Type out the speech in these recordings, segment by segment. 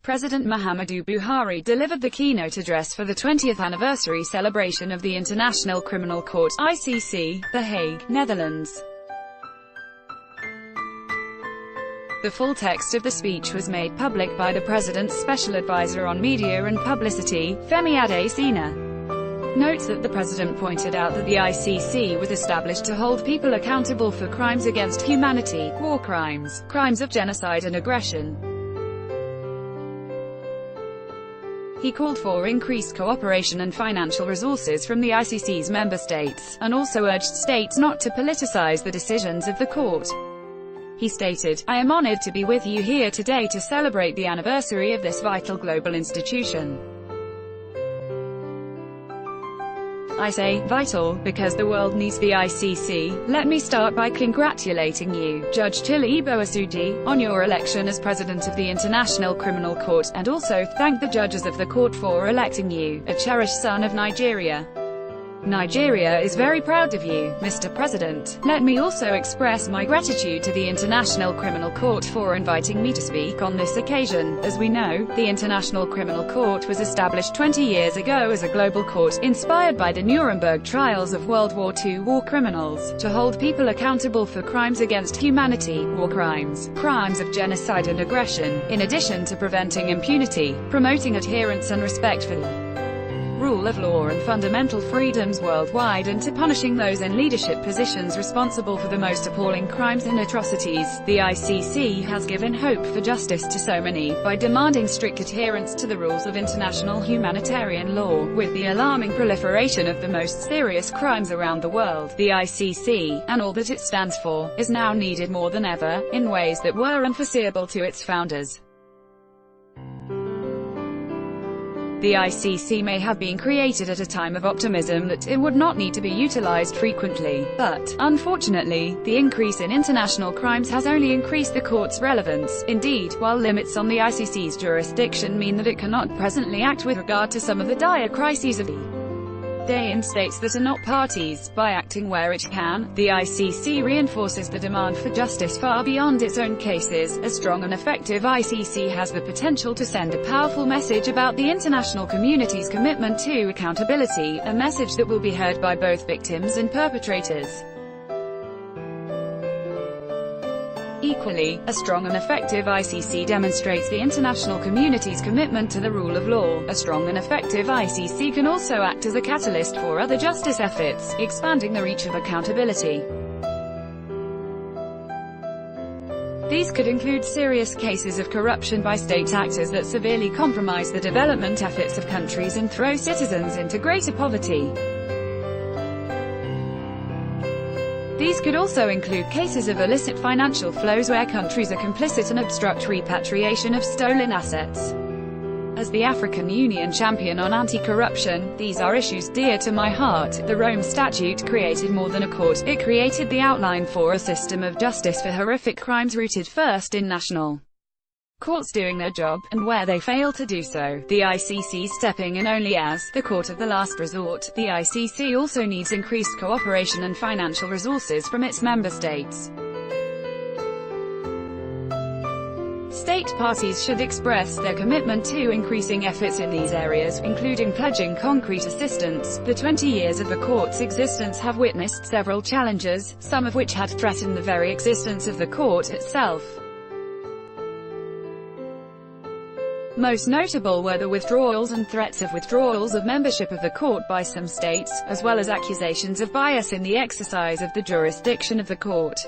President Muhammadu Buhari delivered the keynote address for the 20th anniversary celebration of the International Criminal Court (ICC), The Hague, Netherlands. The full text of the speech was made public by the President's Special Advisor on Media and Publicity, Femi Adesina. Note that the President pointed out that the ICC was established to hold people accountable for crimes against humanity, war crimes, crimes of genocide and aggression. He called for increased cooperation and financial resources from the ICC's member states, and also urged states not to politicize the decisions of the court. He stated, "I am honored to be with you here today to celebrate the anniversary of this vital global institution. I say vital because the world needs the ICC. Let me start by congratulating you, Judge Chili Boasuji, on your election as President of the International Criminal Court, and also thank the judges of the court for electing you, a cherished son of Nigeria. Nigeria is very proud of you, Mr. President. Let me also express my gratitude to the International Criminal Court for inviting me to speak on this occasion. As we know, the International Criminal Court was established 20 years ago as a global court, inspired by the Nuremberg trials of World War II war criminals, to hold people accountable for crimes against humanity, war crimes, crimes of genocide and aggression, in addition to preventing impunity, promoting adherence and respect for the rule of law and fundamental freedoms worldwide, and to punishing those in leadership positions responsible for the most appalling crimes and atrocities. The ICC has given hope for justice to so many, by demanding strict adherence to the rules of international humanitarian law. With the alarming proliferation of the most serious crimes around the world, the ICC, and all that it stands for, is now needed more than ever, in ways that were unforeseeable to its founders. The ICC may have been created at a time of optimism that it would not need to be utilized frequently, but, unfortunately, the increase in international crimes has only increased the court's relevance. Indeed, while limits on the ICC's jurisdiction mean that it cannot presently act with regard to some of the dire crises of the day in states that are not parties, by acting where it can, the ICC reinforces the demand for justice far beyond its own cases. A strong and effective ICC has the potential to send a powerful message about the international community's commitment to accountability, a message that will be heard by both victims and perpetrators. Equally, a strong and effective ICC demonstrates the international community's commitment to the rule of law. A strong and effective ICC can also act as a catalyst for other justice efforts, expanding the reach of accountability. These could include serious cases of corruption by state actors that severely compromise the development efforts of countries and throw citizens into greater poverty. These could also include cases of illicit financial flows where countries are complicit and obstruct repatriation of stolen assets. As the African Union champion on anti-corruption, these are issues dear to my heart. The Rome Statute created more than a court, it created the outline for a system of justice for horrific crimes rooted first in national courts doing their job, and where they fail to do so, the ICC stepping in only as the court of the last resort. The ICC also needs increased cooperation and financial resources from its member states. State parties should express their commitment to increasing efforts in these areas, including pledging concrete assistance. The 20 years of the court's existence have witnessed several challenges, some of which had threatened the very existence of the court itself. Most notable were the withdrawals and threats of withdrawals of membership of the court by some states, as well as accusations of bias in the exercise of the jurisdiction of the court.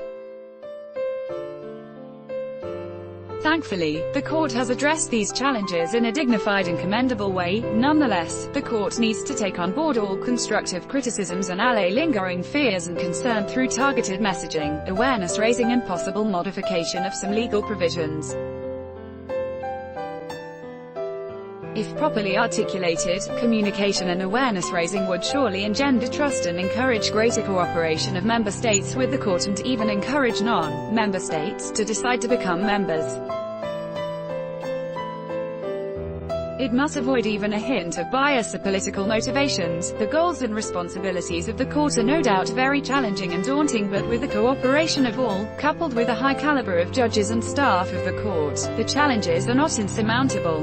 Thankfully, the court has addressed these challenges in a dignified and commendable way. Nonetheless, the court needs to take on board all constructive criticisms and allay lingering fears and concern through targeted messaging, awareness raising and possible modification of some legal provisions. If properly articulated, communication and awareness-raising would surely engender trust and encourage greater cooperation of member states with the court, and even encourage non-member states to decide to become members. It must avoid even a hint of bias or political motivations. The goals and responsibilities of the court are no doubt very challenging and daunting, but with the cooperation of all, coupled with a high caliber of judges and staff of the court, the challenges are not insurmountable.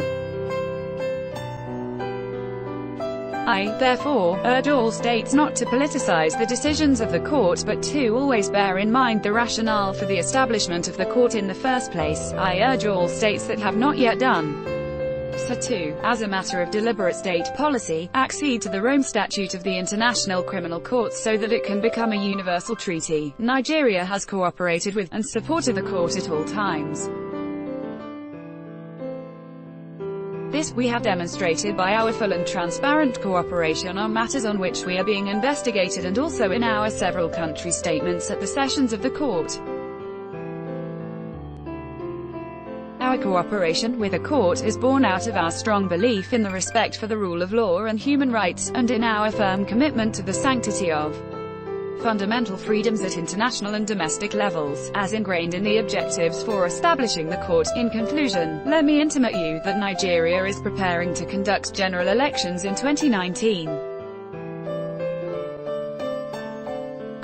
I, therefore, urge all states not to politicize the decisions of the court but to always bear in mind the rationale for the establishment of the court in the first place. I urge all states that have not yet done so to, as a matter of deliberate state policy, accede to the Rome Statute of the International Criminal Court so that it can become a universal treaty. Nigeria has cooperated with, and supported the court at all times. This we have demonstrated by our full and transparent cooperation on matters on which we are being investigated, and also in our several country statements at the sessions of the court. Our cooperation with the court is born out of our strong belief in the respect for the rule of law and human rights, and in our firm commitment to the sanctity of fundamental freedoms at international and domestic levels, as ingrained in the objectives for establishing the court. In conclusion, let me intimate you that Nigeria is preparing to conduct general elections in 2019.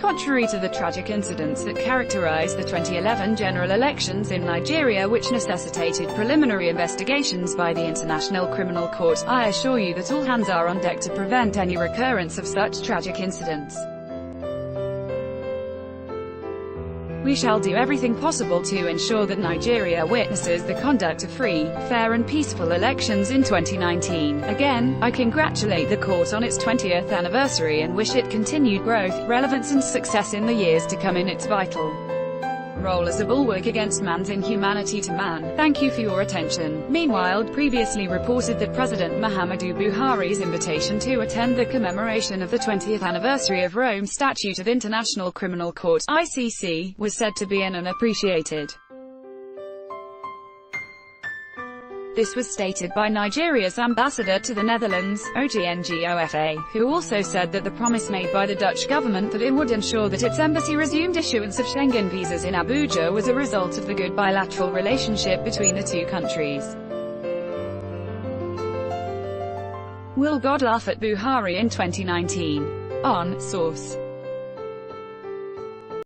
Contrary to the tragic incidents that characterized the 2011 general elections in Nigeria, which necessitated preliminary investigations by the International Criminal Court, I assure you that all hands are on deck to prevent any recurrence of such tragic incidents. We shall do everything possible to ensure that Nigeria witnesses the conduct of free, fair and peaceful elections in 2019. Again, I congratulate the court on its 20th anniversary and wish it continued growth, relevance and success in the years to come in its vital role as a bulwark against man's inhumanity to man. Thank you for your attention. Meanwhile, previously reported that President Muhammadu Buhari's invitation to attend the commemoration of the 20th anniversary of Rome Statute of International Criminal Court (ICC) was said to be unappreciated. This was stated by Nigeria's ambassador to the Netherlands, OGNGOFA, who also said that the promise made by the Dutch government that it would ensure that its embassy resumed issuance of Schengen visas in Abuja was a result of the good bilateral relationship between the two countries. Will God laugh at Buhari in 2019? On Source.